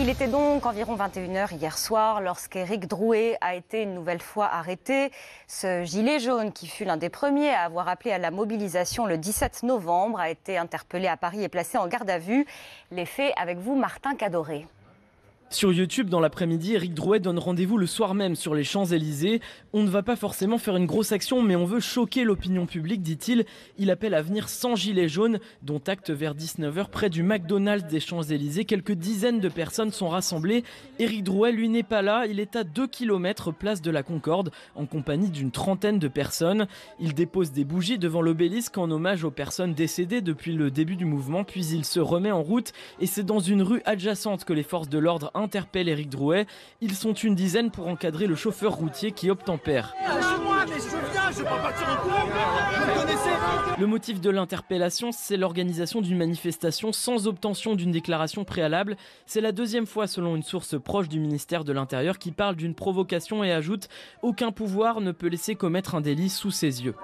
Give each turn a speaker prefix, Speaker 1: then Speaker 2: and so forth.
Speaker 1: Il était donc environ 21h hier soir lorsqu'Éric Drouet a été une nouvelle fois arrêté. Ce gilet jaune, qui fut l'un des premiers à avoir appelé à la mobilisation le 17 novembre, a été interpellé à Paris et placé en garde à vue. Les faits avec vous, Martin Cadoré.
Speaker 2: Sur YouTube, dans l'après-midi, Éric Drouet donne rendez-vous le soir même sur les Champs-Élysées. On ne va pas forcément faire une grosse action, mais on veut choquer l'opinion publique, dit-il. Il appelle à venir sans gilet jaune, dont acte vers 19h près du McDonald's des Champs-Élysées. Quelques dizaines de personnes sont rassemblées. Éric Drouet, lui, n'est pas là. Il est à 2 km place de la Concorde, en compagnie d'une trentaine de personnes. Il dépose des bougies devant l'obélisque en hommage aux personnes décédées depuis le début du mouvement, puis il se remet en route. Et c'est dans une rue adjacente que les forces de l'ordre interpelle Éric Drouet. Ils sont une dizaine pour encadrer le chauffeur routier qui obtempère. Le motif de l'interpellation, c'est l'organisation d'une manifestation sans obtention d'une déclaration préalable. C'est la deuxième fois, selon une source proche du ministère de l'Intérieur, qui parle d'une provocation et ajoute « Aucun pouvoir ne peut laisser commettre un délit sous ses yeux ».